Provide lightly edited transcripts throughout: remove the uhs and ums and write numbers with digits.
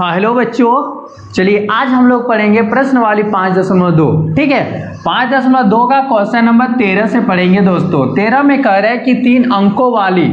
हाँ हेलो बच्चों, चलिए आज हम लोग पढ़ेंगे प्रश्न वाली 5.2। ठीक है, 5.2 का क्वेश्चन नंबर 13 से पढ़ेंगे दोस्तों। 13 में कह रहे हैं कि 3 अंकों वाली,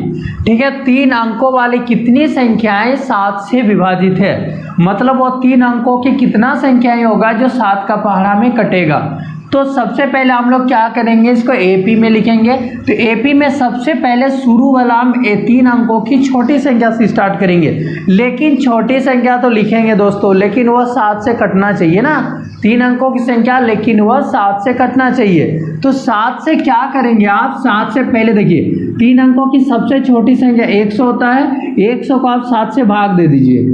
ठीक है, 3 अंकों वाली कितनी संख्याएं 7 से विभाजित है। मतलब वो 3 अंकों की कितना संख्याएं होगा जो 7 का पहाड़ा में कटेगा। तो सबसे पहले हम लोग क्या करेंगे, इसको एपी में लिखेंगे। तो एपी में सबसे पहले शुरू वाला हम 3 अंकों की छोटी संख्या से स्टार्ट करेंगे। लेकिन छोटी संख्या तो लिखेंगे दोस्तों, लेकिन वह 7 से कटना चाहिए ना। 3 अंकों की संख्या लेकिन वह 7 से कटना चाहिए। तो 7 से क्या करेंगे आप, 7 से पहले देखिए 3 अंकों की सबसे छोटी संख्या 100 होता है। 100 को आप 7 से भाग दे दीजिए।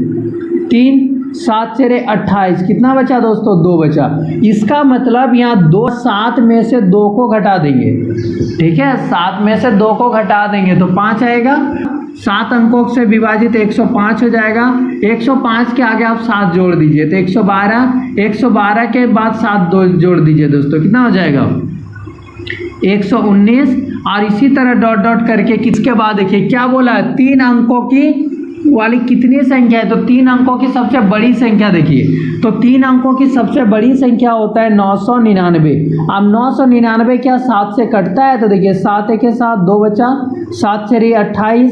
3 7 से 28, कितना बचा दोस्तों, 2 बचा। इसका मतलब यहाँ 2 7 में से 2 को घटा देंगे। ठीक है, 7 में से 2 को घटा देंगे तो 5 आएगा। 7 अंकों से विभाजित 105 हो जाएगा। 105 के आगे आप 7 जोड़ दीजिए तो 112। 112 के बाद 7 जोड़ दीजिए दोस्तों, कितना हो जाएगा 119। और इसी तरह डॉट डॉट करके किसके बाद देखिए क्या बोला है, 3 अंकों की वाली कितनी संख्या है। तो 3 अंकों की सबसे बड़ी संख्या देखिए, तो 3 अंकों की सबसे बड़ी संख्या होता है 999। अब 999 क्या 7 से कटता है, तो देखिए 7 एक 7 2 बचा। 7 से 28,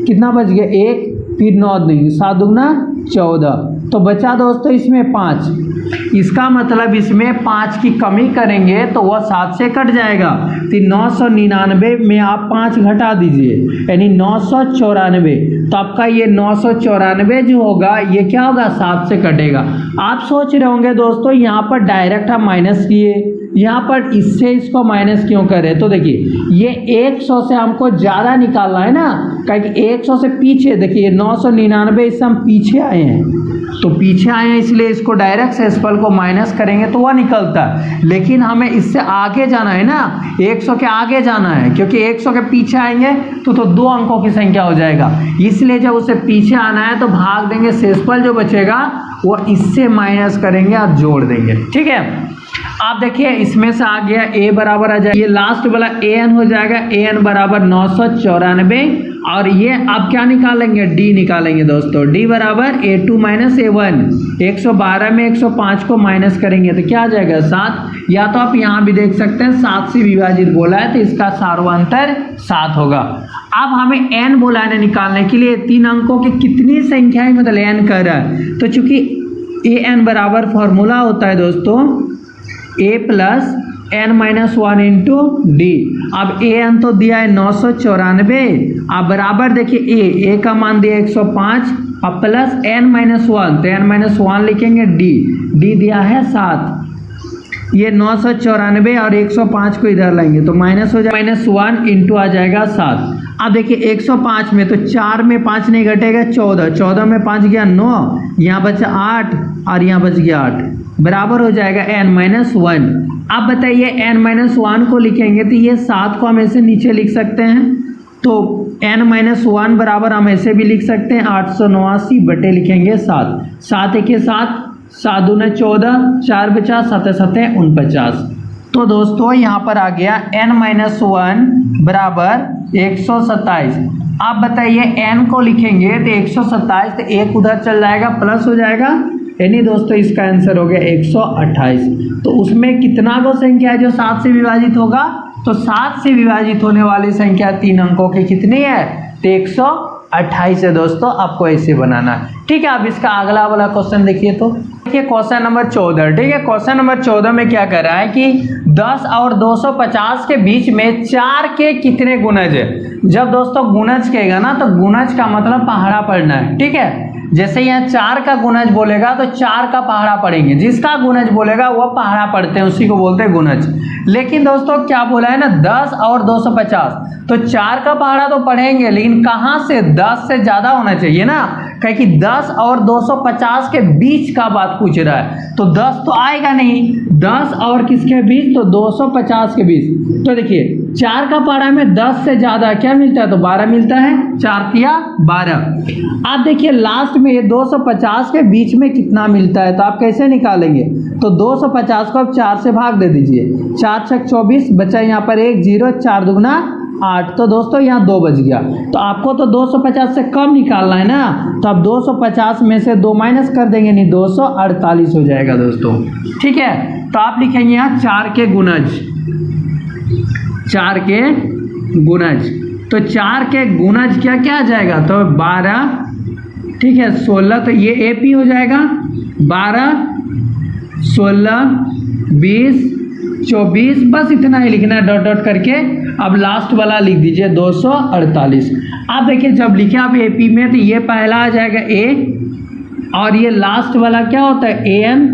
कितना बच गया 1, फिर 9 देंगे, 7 दूना 14, तो बचा दोस्तों इसमें 5। इसका मतलब इसमें 5 की कमी करेंगे तो वह 7 से कट जाएगा। तो 999 में आप 5 घटा दीजिए, यानी 994। तो आपका ये 994 जो होगा ये क्या होगा, 7 से कटेगा। आप सोच रहे होंगे दोस्तों यहाँ पर डायरेक्ट हम माइनस किए, यहाँ पर इससे इसको माइनस क्यों करें। तो देखिए ये 100 से हमको ज़्यादा निकालना है ना, क्योंकि 100 से पीछे देखिए 999 इससे हम पीछे आए हैं, तो पीछे आए हैं इसलिए इसको डायरेक्ट से एसपल को माइनस करेंगे तो वह निकलता है। लेकिन हमें इससे आगे जाना है ना, 100 के आगे जाना है, क्योंकि 100 के पीछे आएंगे तो 2 अंकों की संख्या हो जाएगा। इसलिए जब उसे पीछे आना है तो भाग देंगे, शेषफल जो बचेगा वो इससे माइनस करेंगे और जोड़ देंगे। ठीक है, आप देखिए इसमें से आ गया a बराबर आ जाएगा, ये लास्ट वाला an हो जाएगा, an बराबर 994। और ये आप क्या निकालेंगे, d निकालेंगे दोस्तों। d बराबर a2 माइनस a1। 112 में 105 को माइनस करेंगे तो क्या आ जाएगा 7। या तो आप यहाँ भी देख सकते हैं 7 से विभाजित बोला है तो इसका सार्वंतर 7 होगा। अब हमें n बोला है निकालने के लिए, 3 अंकों की कितनी संख्या है मतलब n कर रहा है। तो चूंकि an बराबर फॉर्मूला होता है दोस्तों a plus n minus 1 into D. अब an तो दिया है 994, अब बराबर देखिए a का मान दिया 105, अब प्लस n माइनस 1, तो n माइनस 1 लिखेंगे, d दिया है 7। ये 994 और 105 को इधर लाएंगे तो माइनस हो जाएगा, -1 इंटू आ जाएगा 7। अब देखिए 105 में तो 4 में 5 नहीं घटेगा, 14 में 5 गया 9, यहाँ बचा 8 और यहाँ बच गया 8, बराबर हो जाएगा n माइनस 1। अब बताइए n माइनस 1 को लिखेंगे तो ये 7 को हम ऐसे नीचे लिख सकते हैं, तो n माइनस 1 बराबर हम ऐसे भी लिख सकते हैं 889 बटे लिखेंगे 7। 7 एक 7, 7 दूना 14, 4 बचा, 7 7 49। तो दोस्तों यहाँ पर आ गया n माइनस 1 बराबर 127। आप बताइए n को लिखेंगे तो 127, तो 1 उधर चल जाएगा प्लस हो जाएगा, यानी दोस्तों इसका आंसर हो गया 128। तो उसमें कितना को संख्या है जो 7 से विभाजित होगा, तो 7 से विभाजित होने वाली संख्या 3 अंकों की कितनी है, तो 128 है दोस्तों। आपको ऐसे बनाना है। ठीक है, अब इसका अगला वाला क्वेश्चन देखिए। तो देखिए क्वेश्चन नंबर 14। ठीक है, क्वेश्चन नंबर 14 में क्या कर रहा है कि 10 और 250 के बीच में 4 के कितने गुणज है। जब दोस्तों गुणज कहेगा ना तो गुणज का मतलब पहाड़ा पढ़ना है। ठीक है, जैसे यहाँ 4 का गुणज बोलेगा तो 4 का पहाड़ा पढ़ेंगे, जिसका गुणज बोलेगा वह पहाड़ा पढ़ते हैं, उसी को बोलते हैं गुणज। लेकिन दोस्तों क्या बोला है ना 10 और 250, तो 4 का पहाड़ा तो पढ़ेंगे, लेकिन कहाँ से, 10 से ज़्यादा होना चाहिए ना, क्योंकि 10 और 250 के बीच का बात पूछ रहा है। तो 10 तो आएगा नहीं, 10 और किसके बीच, तो 250 के बीच। तो देखिए 4 का पहाड़ा में 10 से ज़्यादा क्या मिलता है, तो 12 मिलता है, 4 तिया 12। आप देखिए लास्ट में ये 250 के बीच में कितना मिलता है, तो आप कैसे निकालेंगे, तो 250 को आप 4 से भाग दे दीजिए, 4 छक 24, बचा यहाँ पर 1 0, 4 दुगना 8। तो दोस्तों यहाँ 2 बच गया। तो आपको तो 250 से कम निकालना है ना, तो आप 250 में से 2 माइनस कर देंगे, नहीं 248 हो जाएगा दोस्तों। ठीक है, तो आप लिखेंगे यहाँ 4 के गुणज, 4 के गुणज। तो 4 के गुणज क्या क्या आ जाएगा, तो 12, ठीक है, 16, तो ये AP हो जाएगा, 12, 16, 20, 24, बस इतना ही लिखना है डॉट डॉट करके। अब लास्ट वाला लिख दीजिए 248। आप देखिए जब लिखे आप AP में, तो ये पहला आ जाएगा A, और ये लास्ट वाला क्या होता है AN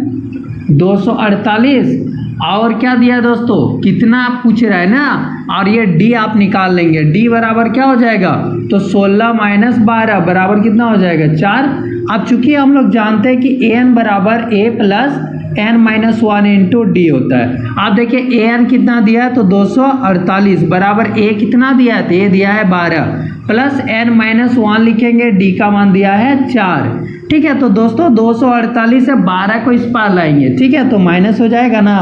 248। और क्या दिया है दोस्तों, कितना आप पूछ रहा है ना, और ये D आप निकाल लेंगे। D बराबर क्या हो जाएगा, तो 16 माइनस 12 बराबर कितना हो जाएगा, 4। अब चूंकि हम लोग जानते हैं कि AN बराबर A plus n minus 1 into D होता है। आप देखिए AN कितना दिया है, तो 248 बराबर A कितना दिया है, तो ये दिया है 12 प्लस n माइनस 1 लिखेंगे, D का मान दिया है 4। ठीक है, तो दोस्तों 248 से 12 को इस पार लाएंगे, ठीक है, तो माइनस हो जाएगा ना।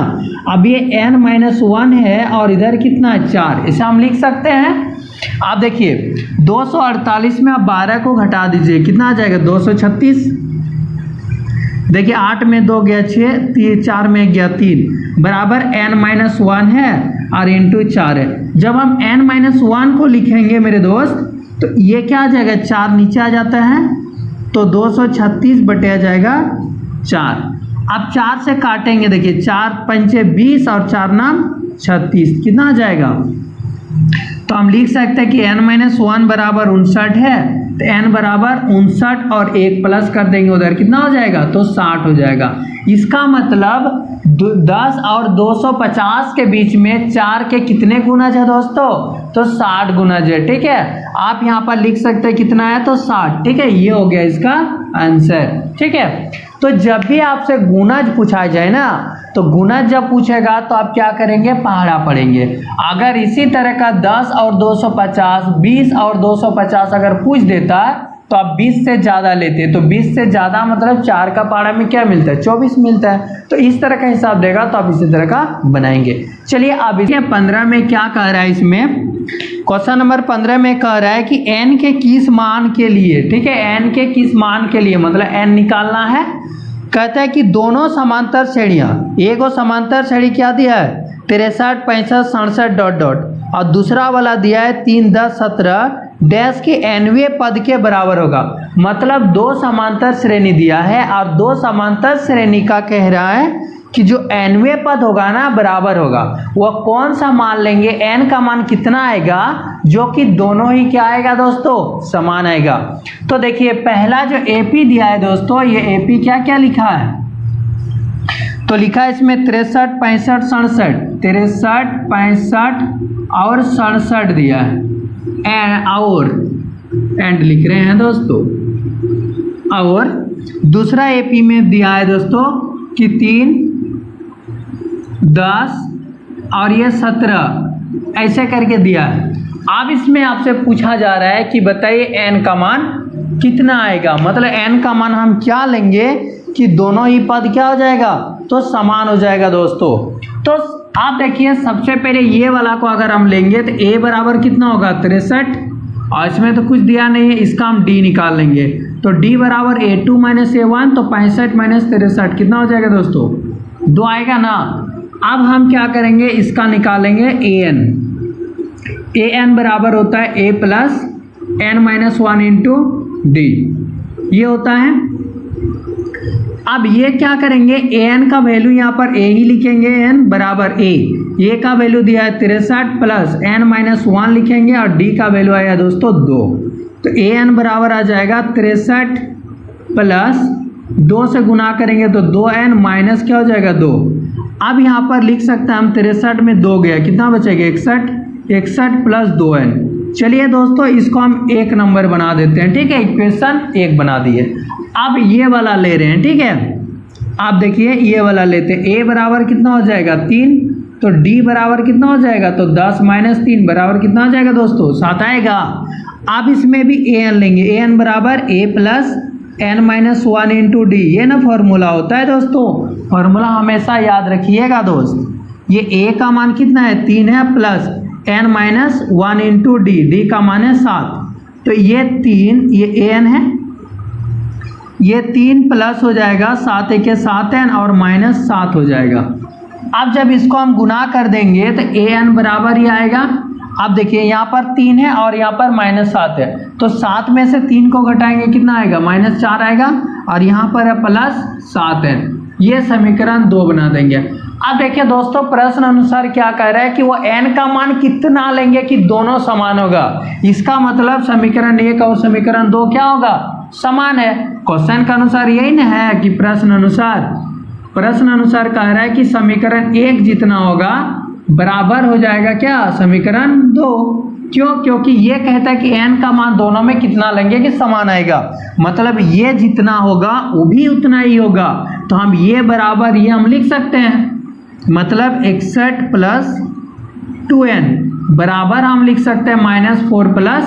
अब ये n माइनस 1 है और इधर कितना है 4, इसे हम लिख सकते हैं। आप देखिए 248 में आप 12 को घटा दीजिए, कितना आ जाएगा 236। देखिए 8 में 2 गया 6, 4 में गया 3, बराबर n माइनस 1 है और इंटू 4 है। जब हम n माइनस 1 को लिखेंगे मेरे दोस्त, तो ये क्या आ जाएगा, 4 नीचे आ जाता है, तो 236 बटे आ जाएगा 4। अब 4 से काटेंगे, देखिए 4 पंचे 20 और 4 नाम 36, कितना आ जाएगा, तो हम लिख सकते हैं कि n माइनस 1 बराबर 59 है, तो n बराबर 59 और 1 प्लस कर देंगे उधर, कितना हो जाएगा, तो 60 हो जाएगा। इसका मतलब 10 और 250 के बीच में 4 के कितने गुणज है दोस्तों, तो 60 गुणज है। ठीक है, आप यहाँ पर लिख सकते हैं कितना है, तो 60। ठीक है, ये हो गया इसका आंसर। ठीक है, तो जब भी आपसे गुणज पूछा जाए ना, तो गुणज जब पूछेगा तो आप क्या करेंगे, पहाड़ा पढ़ेंगे। अगर इसी तरह का 10 और 250, 20 और 250 अगर पूछ देता तो आप 20 से ज़्यादा लेते, तो 20 से ज़्यादा मतलब 4 का पहाड़ा में क्या मिलता है, 24 मिलता है। तो इस तरह का हिसाब देगा तो आप इसी तरह का बनाएंगे। चलिए अब इसके 15 में क्या कह रहा है, इसमें क्वेश्चन नंबर 15 में कह रहा है कि n के किस मान के लिए, ठीक है, n के किस मान के लिए, मतलब n निकालना है। कहता है कि दोनों समांतर श्रेणियां, एक और समांतर श्रेणी क्या दिया है 63, 65, 67 डॉट डॉट, और दूसरा वाला दिया है 3, 10, 17 डैश के nवें पद के बराबर होगा। मतलब दो समांतर श्रेणी दिया है और दो समांतर श्रेणी का कह रहा है कि जो nवें पद होगा ना बराबर होगा, वह कौन सा मान लेंगे, n का मान कितना आएगा, जो कि दोनों ही क्या आएगा दोस्तों, समान आएगा। तो देखिए पहला जो AP दिया है दोस्तों, ये AP क्या क्या लिखा है, तो लिखा है इसमें 63, 65, 67, 63, 65 और 67 दिया है, एंड लिख रहे हैं दोस्तों। और दूसरा AP में दिया है दोस्तों कि 3, 10 और ये 17 ऐसे करके दिया है। अब इसमें आपसे पूछा जा रहा है कि बताइए n का मान कितना आएगा, मतलब n का मान हम क्या लेंगे कि दोनों ही पद क्या हो जाएगा, तो समान हो जाएगा दोस्तों। तो आप देखिए सबसे पहले ये वाला को अगर हम लेंगे तो a बराबर कितना होगा 63, और इसमें तो कुछ दिया नहीं है, इसका हम d निकाल लेंगे, तो d बराबर a2 माइनस a1, तो 65 माइनस 63 कितना हो जाएगा दोस्तों, 2 आएगा ना। अब हम क्या करेंगे, इसका निकालेंगे an बराबर होता है a plus n minus 1 into D, ये होता है। अब ये क्या करेंगे, an का वैल्यू यहाँ पर a ही लिखेंगे, n बराबर a का वैल्यू दिया है 63 प्लस n माइनस 1 लिखेंगे और d का वैल्यू आया दोस्तों 2, तो an बराबर आ जाएगा 63 प्लस 2 से गुना करेंगे तो 2n माइनस क्या हो जाएगा 2। अब यहाँ पर लिख सकते हैं हम 63 में 2 गया, कितना बचेगा 61, 61 प्लस 2n। चलिए दोस्तों इसको हम 1 नंबर बना देते हैं, ठीक है, इक्वेशन 1 बना दिए। अब ये वाला ले रहे हैं, ठीक है, आप देखिए ये वाला लेते हैं, a बराबर कितना हो जाएगा 3, तो d बराबर कितना हो जाएगा, तो 10 माइनस 3 बराबर कितना हो जाएगा दोस्तों 7 आएगा। अब इसमें भी an लेंगे, an बराबर a plus n minus 1 into D, ये ना फॉर्मूला होता है दोस्तों, फॉर्मूला हमेशा याद रखिएगा दोस्त। ये a का मान कितना है 3 है, plus n minus 1 into D, D का मान है 7, तो ये 3, ये an है, ये 3 प्लस हो जाएगा 7 के 7n और माइनस 7 हो जाएगा। अब जब इसको हम गुना कर देंगे तो an बराबर ही आएगा। अब देखिए यहाँ पर 3 है और यहाँ पर माइनस 7 है, तो 7 में से 3 को घटाएंगे कितना आएगा, माइनस 4 आएगा, और यहाँ पर है प्लस 7 है। ये समीकरण 2 बना देंगे। अब देखिए दोस्तों प्रश्न अनुसार क्या कह रहा है कि वो n का मान कितना लेंगे कि दोनों समान होगा। इसका मतलब समीकरण 1 और समीकरण 2 क्या होगा, समान है। क्वेश्चन के अनुसार यही ना है कि प्रश्न अनुसार कह रहा है कि समीकरण 1 जितना होगा बराबर हो जाएगा क्या, समीकरण 2। क्यों, क्योंकि ये कहता है कि n का मान दोनों में कितना लेंगे कि समान आएगा, मतलब ये जितना होगा वो भी उतना ही होगा। तो हम ये बराबर ये हम लिख सकते हैं, मतलब 61 प्लस 2n बराबर हम लिख सकते हैं -4 प्लस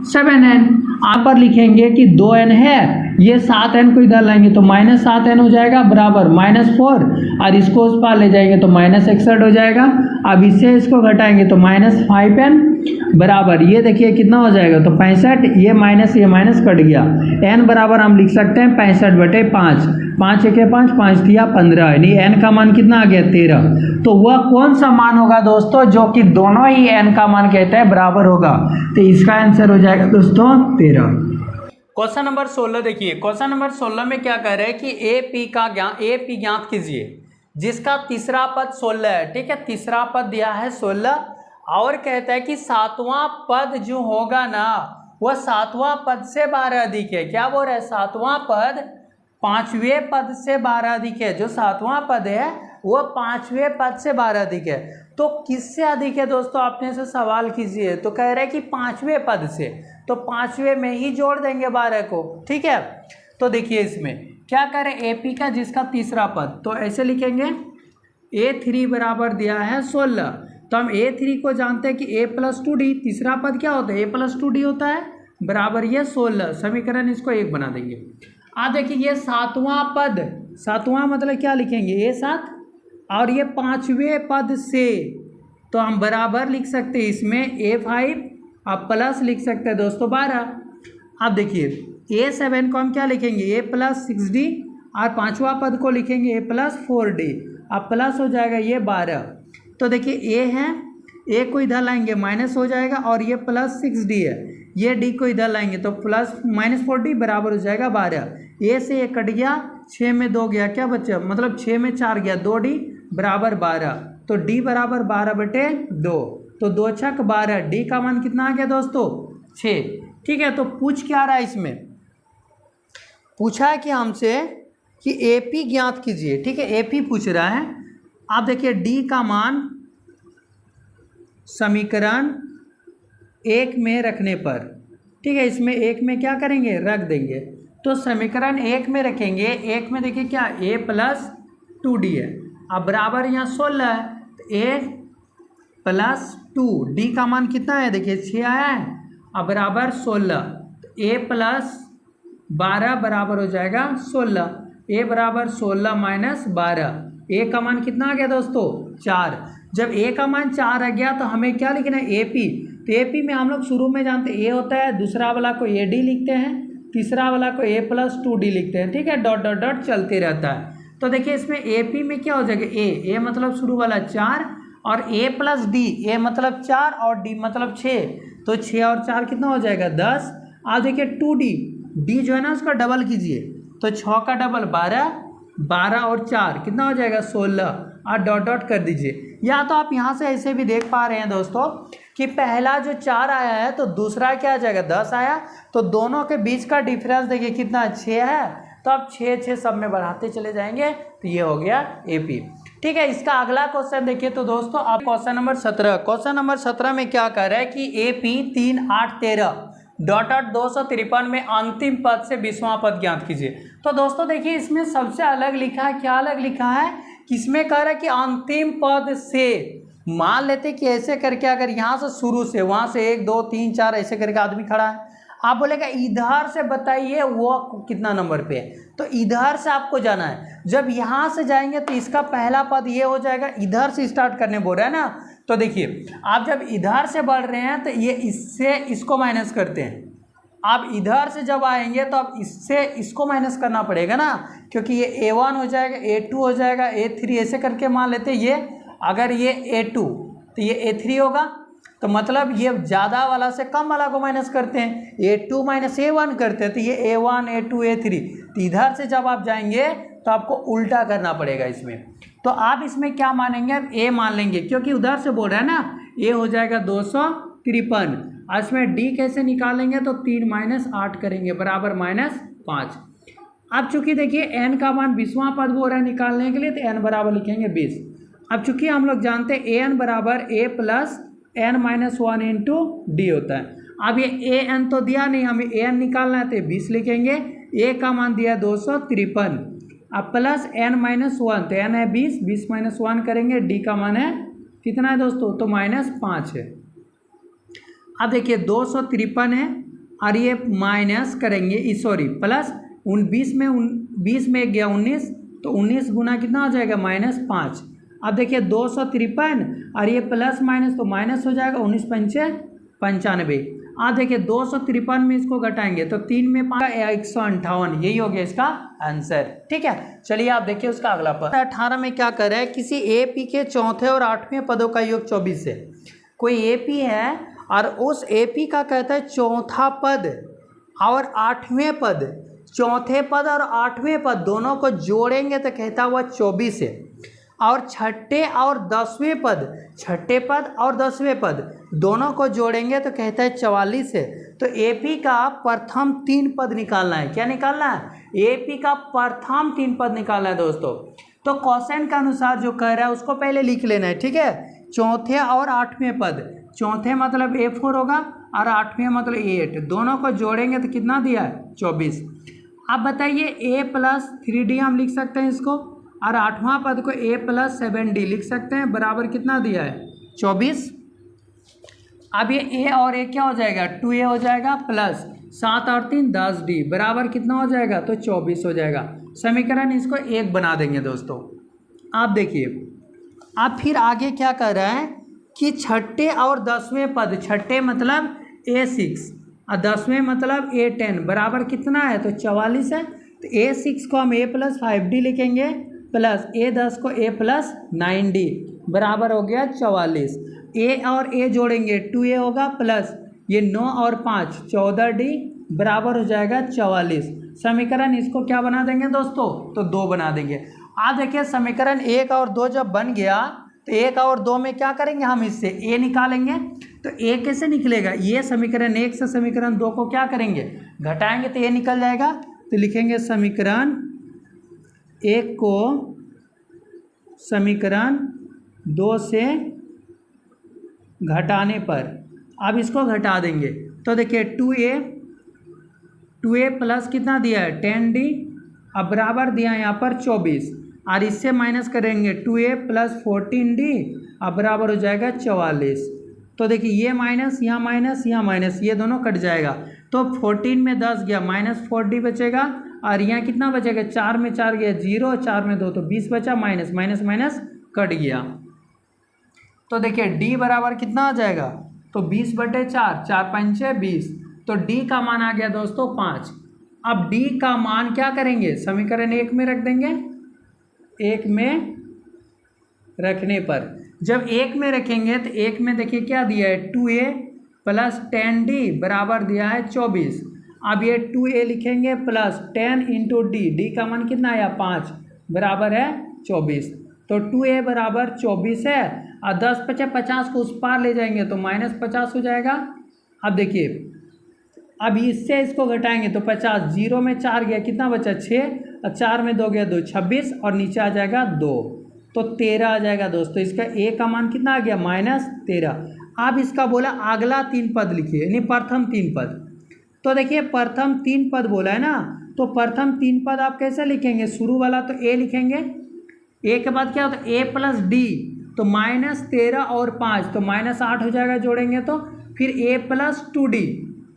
7n। यहाँ पर लिखेंगे कि 2n है, ये 7n को इधर लाएंगे तो -7n हो जाएगा बराबर -4, और इसको उस पार ले जाएंगे तो -61 हो जाएगा। अब इससे इसको घटाएंगे तो -5n बराबर ये देखिए कितना हो जाएगा, तो 65, ये माइनस कट गया, n बराबर हम लिख सकते हैं 65/5, 5 1 5, 5 दिया 15, यानी n का मान कितना आ गया 13। तो वह कौन सा मान होगा दोस्तों जो कि दोनों ही n का मान कहता है बराबर होगा, तो इसका आंसर हो जाएगा दोस्तों 13। क्वेश्चन नंबर 16 देखिए, क्वेश्चन नंबर 16 में क्या कह रहे हैं कि ए पी ज्ञात कीजिए जिसका तीसरा पद 16 है। ठीक है, तीसरा पद दिया है 16 और कहता है कि सातवां पद जो होगा ना वह सातवां पद से 12 अधिक है। क्या बोल रहा है, सातवां पद पांचवें पद से 12 अधिक है। जो सातवां पद है वह पांचवें पद से 12 अधिक है। तो किससे अधिक है दोस्तों, आपने से सवाल कीजिए। तो कह रहे हैं कि पांचवें पद से, तो पांचवें में ही जोड़ देंगे 12 को। ठीक है, तो देखिए इसमें क्या करें, एपी का जिसका तीसरा पद, तो ऐसे लिखेंगे a3 बराबर दिया है 16, तो हम a3 को जानते हैं कि a + 2d, तीसरा पद क्या होता है a + 2d होता है, बराबर ये 16। समीकरण इसको 1 बना देंगे। आप देखिए ये सातवां पद, सातवां मतलब क्या लिखेंगे a7, और ये पांचवें पद से, तो हम बराबर लिख सकते हैं इसमें a5, आप प्लस लिख सकते हैं दोस्तों 12। अब देखिए a7 को हम क्या लिखेंगे a + 6d, और पांचवा पद को लिखेंगे a + 4d, अब प्लस हो जाएगा ये 12। तो देखिए a है, a को इधर लाएंगे माइनस हो जाएगा, और ये + 6d है, ये d को इधर लाएंगे तो -4d बराबर हो जाएगा 12। a से a कट गया, 6 में 2 गया, क्या बच्चा, मतलब 6 में 4 गया, 2d बराबर 12, तो d बराबर 12/2, तो 2 छक 12, d का मान कितना आ गया दोस्तों 6। ठीक है, तो पूछ क्या रहा है, इसमें पूछा है कि हमसे कि AP ज्ञात कीजिए। ठीक है, AP पूछ रहा है। आप देखिए D का मान समीकरण 1 में रखने पर, ठीक है, इसमें 1 में क्या करेंगे, रख देंगे, तो समीकरण 1 में रखेंगे। 1 में देखिए क्या a + 2d है, अब बराबर यहाँ 16 है, तो a + 2d का मान कितना है, देखिए 6 आया है, अब बराबर 16, तो a + 12 बराबर हो जाएगा 16, a बराबर 16 - 12, a का मान कितना आ गया दोस्तों 4। जब a का मान 4 आ गया तो हमें क्या लिखना है AP, तो AP में हम लोग शुरू में जानते हैं a होता है, दूसरा वाला को AD लिखते हैं, तीसरा वाला को a + 2d लिखते हैं। ठीक है, डॉट डॉट डॉट चलते रहता है। तो देखिए इसमें AP में क्या हो जाएगा, a मतलब शुरू वाला 4, और a + d, a मतलब 4 और d मतलब 6, तो 6 और 4 कितना हो जाएगा 10। अब देखिए 2d, d जो है ना उसका डबल कीजिए, तो 6 का डबल 12, 12 और 4 कितना हो जाएगा 16, और डॉट डॉट कर दीजिए। या तो आप यहाँ से ऐसे भी देख पा रहे हैं दोस्तों कि पहला जो 4 आया है तो दूसरा क्या आ जाएगा 10 आया, तो दोनों के बीच का डिफरेंस देखिए कितना 6 है, तो आप 6 सब में बढ़ाते चले जाएंगे, तो ये हो गया AP। ठीक है, इसका अगला क्वेश्चन देखिए तो दोस्तों आप क्वेश्चन नंबर 17, क्वेश्चन नंबर 17 में क्या कह रहा है कि AP 3 8 13 डॉट 253 में अंतिम पद से 20वां पद ज्ञात कीजिए। तो दोस्तों देखिए इसमें सबसे अलग लिखा है, क्या अलग लिखा है, किसमें कह रहा है कि अंतिम पद से, मान लेते कि ऐसे करके अगर यहाँ से शुरू से वहाँ से 1 2 3 4 ऐसे करके आदमी खड़ा है, आप बोलेगा इधर से बताइए वो कितना नंबर पे है, तो इधर से आपको जाना है। जब यहाँ से जाएंगे तो इसका पहला पद ये हो जाएगा, इधर से स्टार्ट करने बोल रहा है ना, तो देखिए आप जब इधर से बढ़ रहे हैं तो ये इससे इसको माइनस करते हैं, आप इधर से जब आएंगे तो अब इससे इसको माइनस करना पड़ेगा ना, क्योंकि ये A1 हो जाएगा, A2 हो जाएगा, A3 ऐसे करके मान लेते हैं। ये अगर ये A2 तो ये A3 होगा, तो मतलब ये ज़्यादा वाला से कम वाला को माइनस करते हैं, A2 माइनस A1 करते हैं, तो ये A1 A2 A3। तो इधर से जब आप जाएंगे तो आपको उल्टा करना पड़ेगा इसमें। तो आप इसमें क्या मानेंगे, आप A मान लेंगे, क्योंकि उधर से बोल रहा है ना, A हो जाएगा 253। और इसमें D कैसे निकालेंगे, तो 3 - 8 करेंगे बराबर -5। अब चूंकि देखिए n का मान 20वां पद बोल रहा है निकालने के लिए, तो n बराबर लिखेंगे 20। अब चूंकि हम लोग जानते हैं an बराबर a plus n - 1 into D होता है। अब ये an तो दिया नहीं, हमें an निकालना है, तो 20 लिखेंगे। a का मान दिया 253, अब प्लस n - 1, तो n है 20, 20 - 1 करेंगे, d का मान है कितना है दोस्तों, तो -5 है। अब देखिए 253 है और ये माइनस करेंगे, सॉरी प्लस 20 में गया 19, तो 19 गुना कितना हो जाएगा, -5। अब देखिए 253 और ये प्लस माइनस तो माइनस हो जाएगा, 19 पंचे 95। अब देखिए 253 में इसको घटाएंगे तो 3 में 5 158, यही हो गया इसका आंसर। ठीक है, चलिए आप देखिए उसका अगला पद। 18 में क्या कर रहा है, किसी AP के चौथे और 8वें पदों का योग 24 है। कोई AP है और उस AP का कहता है चौथा पद और 8वें पद, चौथे पद और 8वें पद दोनों को जोड़ेंगे तो कहता है वह 24 है। और छठे और 10वें पद, छठे पद और 10वें पद दोनों को जोड़ेंगे तो कहता है 44 है। तो AP का प्रथम 3 पद निकालना है। क्या निकालना है, AP का प्रथम 3 पद निकालना है दोस्तों। तो क्वेश्चन के अनुसार जो कह रहा है उसको पहले लिख लेना है। ठीक है, चौथे और 8वें पद, चौथे मतलब A4 होगा और 8वें मतलब A8, दोनों को जोड़ेंगे तो कितना दिया है, 24। अब बताइए A प्लस 3D हम लिख सकते हैं इसको, और 8वां पद को A प्लस 7D लिख सकते हैं, बराबर कितना दिया है, 24। अब ये A और A क्या हो जाएगा, 2A हो जाएगा, प्लस 7 और 3 10D बराबर कितना हो जाएगा, तो 24 हो जाएगा। समीकरण इसको 1 बना देंगे दोस्तों। आप देखिए अब फिर आगे क्या कर रहा है कि छठे और 10वें पद, छठे मतलब A6 और 10वें मतलब A10 बराबर कितना है, तो 44 है। तो A6 को हम A प्लस 5D लिखेंगे, प्लस A10 को A प्लस 9D बराबर हो गया 44। A और A जोड़ेंगे 2A होगा, प्लस ये 9 और 5 14D बराबर हो जाएगा 44। समीकरण इसको क्या बना देंगे दोस्तों, तो 2 बना देंगे। आप देखिए समीकरण 1 और 2 जब बन गया तो 1 और 2 में क्या करेंगे, हम इससे A निकालेंगे। तो A कैसे निकलेगा, ये समीकरण 1 से समीकरण 2 को क्या करेंगे, घटाएंगे तो A निकल जाएगा। तो लिखेंगे समीकरण 1 को समीकरण 2 से घटाने पर, अब इसको घटा देंगे तो देखिए 2A प्लस कितना दिया है 10D, अब बराबर दिया है यहाँ पर 24, और इससे माइनस करेंगे 2A प्लस 14D, अब बराबर हो जाएगा 44। तो देखिए ये माइनस यहाँ माइनस यहाँ माइनस, ये दोनों कट जाएगा, तो 14 में 10 गया, -4D बचेगा, और यहाँ कितना बचेगा, 4 में 4 गया 0, 4 में 2 तो 20 बचा, माइनस माइनस माइनस कट गया। तो देखिए D बराबर कितना आ जाएगा, तो 20/4, 4 पंचे 20, तो D का मान आ गया दोस्तों 5। अब D का मान क्या करेंगे, समीकरण 1 में रख देंगे। 1 में रखने पर, जब 1 में रखेंगे तो 1 में देखिए क्या दिया है, 2A प्लस 10D बराबर दिया है 24। अब ये 2A लिखेंगे प्लस 10 इंटू D का मान कितना आया 5 बराबर है 24। तो 2A बराबर 24 है, और 10 × 50 को उस पार ले जाएंगे तो -50 हो जाएगा। अब देखिए अब इससे इसको घटाएंगे तो 50, 0 में 4 गया, कितना बचा 6, और 4 में 2 गया 2, 26, और नीचे आ जाएगा 2, तो 13 आ जाएगा दोस्तों। इसका A का मान कितना आ गया, -13। अब इसका बोला अगला 3 पद लिखिए, यानी प्रथम 3 पद। तो देखिए प्रथम 3 पद बोला है ना, तो प्रथम 3 पद आप कैसे लिखेंगे, शुरू वाला तो A लिखेंगे, A के बाद क्या होता है A प्लस D, तो -13 और 5 तो -8 हो जाएगा जोड़ेंगे तो, फिर A प्लस 2D,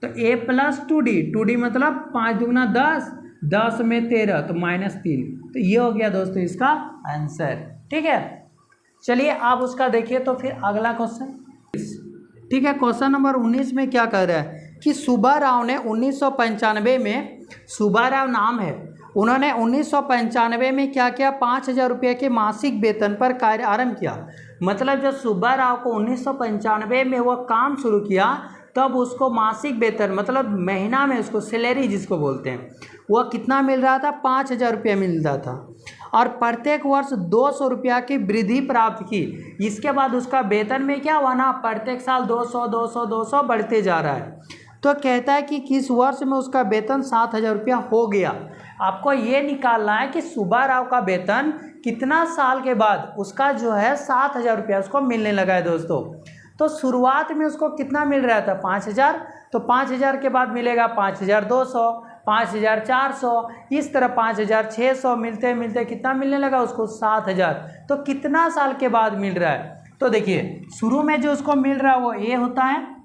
तो A प्लस 2D मतलब 5 दूना 10, 10 में 13 तो -3, तो ये हो गया दोस्तों इसका आंसर। ठीक है, चलिए आप उसका देखिए। तो फिर अगला क्वेश्चन, ठीक है, क्वेश्चन नंबर 19 में क्या कह रहा है कि सुब्बा राव ने 1995 में, सुब्बा राव नाम है, उन्होंने 1995 में क्या किया, 5,000 रुपये के मासिक वेतन पर कार्य आरंभ किया। मतलब जब सुब्बा राव को 1995 में वह काम शुरू किया तब उसको मासिक वेतन मतलब महीना में उसको सैलरी जिसको बोलते हैं वह कितना मिल रहा था, 5,000 रुपया मिल रहा था और प्रत्येक वर्ष 200 रुपया की वृद्धि प्राप्त की। इसके बाद उसका वेतन में क्या हुआ ना, प्रत्येक साल 200 200 200 बढ़ते जा रहा है। तो कहता है कि किस वर्ष में उसका वेतन 7,000 रुपया हो गया। आपको ये निकालना है कि सुब्बा राव का वेतन कितना साल के बाद उसका जो है 7,000 रुपया उसको मिलने लगा है दोस्तों। तो शुरुआत में उसको कितना मिल रहा था, 5,000, तो 5,000 के बाद मिलेगा 5,200, 5,400, इस तरह 5,600 मिलते मिलते कितना मिलने लगा उसको, 7,000। तो कितना साल के बाद मिल रहा है, तो देखिए शुरू में जो उसको मिल रहा है वो ए होता है।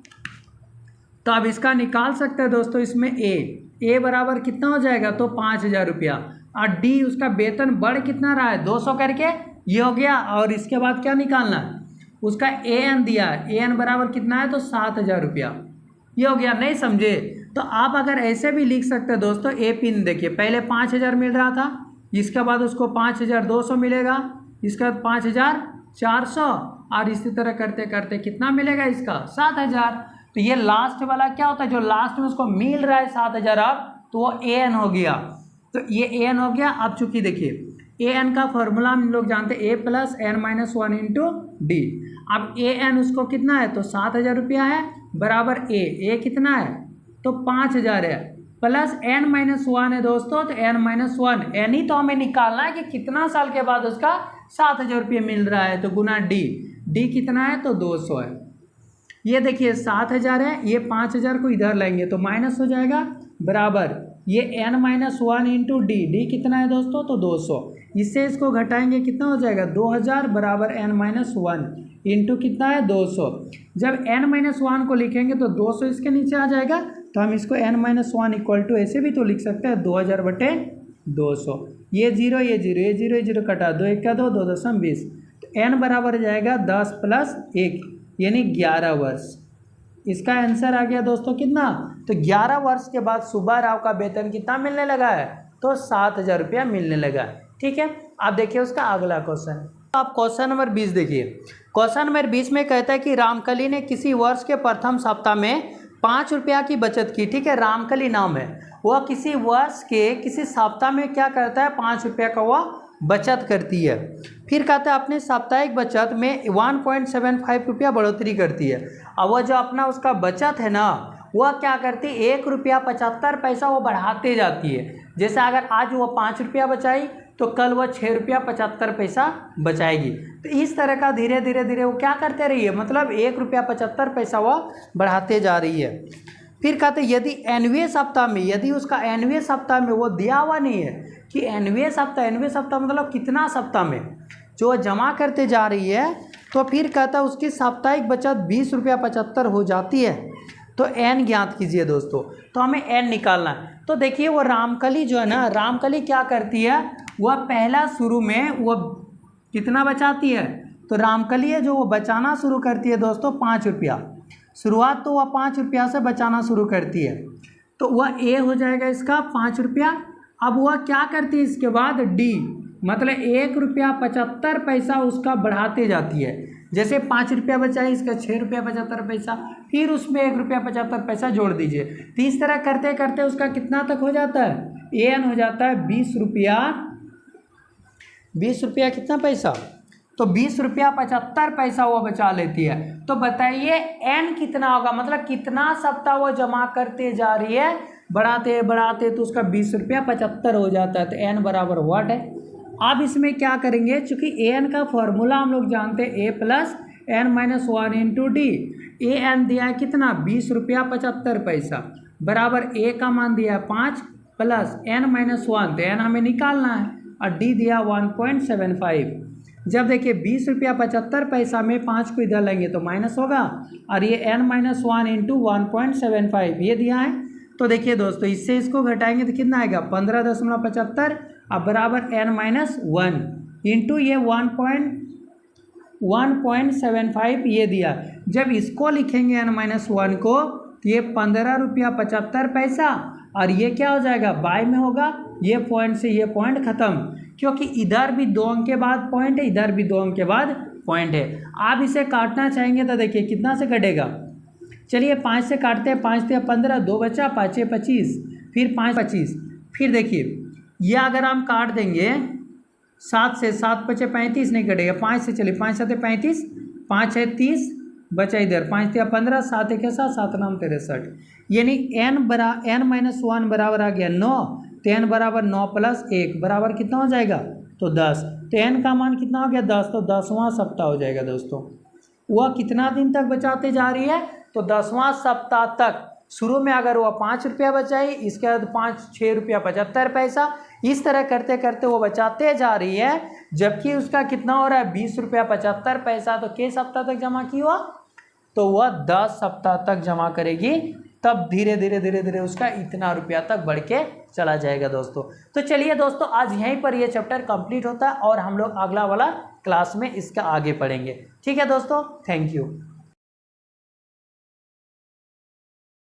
तो अब इसका निकाल सकते हैं दोस्तों, इसमें ए बराबर कितना हो जाएगा, तो 5,000 रुपया, और डी उसका वेतन बढ़ कितना रहा है, 200 करके, ये हो गया। और इसके बाद क्या निकालना है, उसका ए एन दिया है, ए एन बराबर कितना है, तो 7,000 रुपया, ये हो गया। नहीं समझे तो आप अगर ऐसे भी लिख सकते हैं दोस्तों, ए पिन देखिए, पहले 5,000 मिल रहा था, इसके बाद उसको 5,200 मिलेगा, इसका 5,400, और इसी तरह करते करते कितना मिलेगा इसका, 7,000। तो ये लास्ट वाला क्या होता है, जो लास्ट में उसको मिल रहा है 7,000 अब, तो वो ए एन हो गया। तो ये ए एन हो गया। अब चूंकि देखिए ए एन का फॉर्मूला हम लोग जानते हैं, A plus N minus 1 into D. अब ए एन उसको कितना है, तो 7,000 रुपया है, बराबर ए कितना है, तो 5,000 है, प्लस एन माइनस 1 है दोस्तों, तो एन माइनस 1, एन ही तो हमें निकालना है कि कितना साल के बाद उसका 7,000 रुपये मिल रहा है, तो गुना डी कितना है, तो 200 है। ये देखिए 7,000 है, ये 5,000 को इधर लाएंगे तो माइनस हो जाएगा, बराबर ये n माइनस 1 इंटू डी कितना है दोस्तों, तो 200। इससे इसको घटाएंगे कितना हो जाएगा, 2,000 बराबर n माइनस 1 इंटू कितना है, 200। जब n माइनस 1 को लिखेंगे तो 200 इसके नीचे आ जाएगा, तो हम इसको n माइनस 1 इक्वल टू ऐसे भी तो लिख सकते हैं, 2,000 बटे 200। ये जीरो ये जीरो ये जीरो ये जीरो कटा, 2 1 का 2, 2.20, तो n बराबर जाएगा 10 प्लस 1 यानी 11 वर्ष। इसका आंसर आ गया दोस्तों कितना, तो 11 वर्ष के बाद सुब्बा राव का वेतन कितना मिलने लगा है, तो 7,000 रुपया मिलने लगा है। ठीक है, आप देखिए उसका अगला क्वेश्चन। आप क्वेश्चन नंबर 20 देखिए। क्वेश्चन नंबर 20 में कहता है कि रामकली ने किसी वर्ष के प्रथम सप्ताह में 5 रुपया की बचत की। ठीक है, रामकली नाम है, वह किसी वर्ष के किसी सप्ताह में क्या करता है, 5 रुपया का वह बचत करती है। फिर कहता है अपने साप्ताहिक बचत में 1.75 रुपया बढ़ोतरी करती है। अब वह जो अपना उसका बचत है ना, वह क्या करती है, 1 रुपया 75 पैसा वो बढ़ाते जाती है। जैसे अगर आज वो 5 रुपया बचाई तो कल वह 6 रुपया 75 पैसा बचाएगी। तो इस तरह का धीरे धीरे धीरे वो क्या करते रही है, मतलब 1 रुपया 75 पैसा वह बढ़ाते जा रही है। फिर कहते यदि एनवे सप्ताह में, यदि उसका एनवे सप्ताह में वो दिया हुआ नहीं है कि एनवे सप्ताह मतलब कितना सप्ताह में जो जमा करते जा रही है, तो फिर कहता है उसकी साप्ताहिक बचत 20 रुपया 75 हो जाती है। तो एन ज्ञात कीजिए दोस्तों, तो हमें एन निकालना है। तो देखिए वो रामकली जो है ना, रामकली क्या करती है, वह पहला शुरू में वो कितना बचाती है, तो रामकली है जो वो बचाना शुरू करती है दोस्तों 5 रुपया। शुरुआत तो वह 5 रुपया से बचाना शुरू करती है, तो वह ए हो जाएगा इसका 5 रुपया। अब वह क्या करती है इसके बाद डी, मतलब 1 रुपया 75 पैसा उसका बढ़ाते जाती है। जैसे 5 रुपया बचाई, इसका 6 रुपया 75 पैसा, फिर उसमें 1 रुपया 75 पैसा जोड़ दीजिए। तो इस तरह करते करते उसका कितना तक हो जाता है, ए एन हो जाता है 20 रुपया कितना पैसा, तो 20 रुपया 75 पैसा वो बचा लेती है। तो बताइए एन कितना होगा, मतलब कितना सप्ताह वो जमा करते जा रही है, बढ़ाते बढ़ाते, तो उसका 20 रुपया 75 हो जाता है। तो एन बराबर व्हाट है। अब इसमें क्या करेंगे, चूंकि ए एन का फॉर्मूला हम लोग जानते हैं, A plus N minus 1 into D. A N दिया है कितना, 20 रुपया 75 पैसा, बराबर ए का मान दिया है 5 प्लस एन माइनस 1, तो एन हमें निकालना है, और डी दिया 1.75। जब देखिए 20 रुपया 75 पैसा में 5 को इधर लेंगे तो माइनस होगा, और ये n माइनस 1 इंटू 1.75 ये दिया है। तो देखिए दोस्तों इससे इसको घटाएंगे तो कितना आएगा, 15.75, अब बराबर n माइनस 1 इंटू ये 1.75 1.75 ये दिया। जब इसको लिखेंगे n-1 को तो ये 15 रुपया 75 पैसा, और ये क्या हो जाएगा बाय में होगा, ये पॉइंट से ये पॉइंट खत्म, क्योंकि इधर भी 2 अंक के बाद पॉइंट है, इधर भी 2 अंक के बाद पॉइंट है। आप इसे काटना चाहेंगे तो देखिए कितना से कटेगा, चलिए 5 से काटते हैं, 5 से 15, 2 बचा, 5 से 25, फिर 5 25, फिर देखिए ये अगर हम काट देंगे 7 से, 7 बचे 35 नहीं कटेगा, 5 से चलिए 5 7 35, 5 है 30 बचा इधर, 5 से 15, 7 1 7, 7 9 63, यानी n-1 बराबर आ गया 9, तो n बराबर 9 + 1 बराबर कितना हो जाएगा, तो 10। तो n का मान कितना हो गया 10, तो 10वां सप्ताह हो जाएगा दोस्तों। वह कितना दिन तक बचाते जा रही है, तो 10वां सप्ताह तक। शुरू में अगर वह 5 रुपया बचाई, इसके बाद 5 6 रुपया 75 पैसा, इस तरह करते करते वो बचाते जा रही है, जबकि उसका कितना हो रहा है 20 रुपया 75 पैसा। तो किस सप्ताह तक जमा की हुआ, तो वह 10 सप्ताह तक जमा करेगी, तब धीरे धीरे धीरे धीरे उसका इतना रुपया तक बढ़ के चला जाएगा दोस्तों। तो चलिए दोस्तों, आज यहीं पर ये चैप्टर कंप्लीट होता है और हम लोग अगला वाला क्लास में इसका आगे पढ़ेंगे। ठीक है दोस्तों, थैंक यू।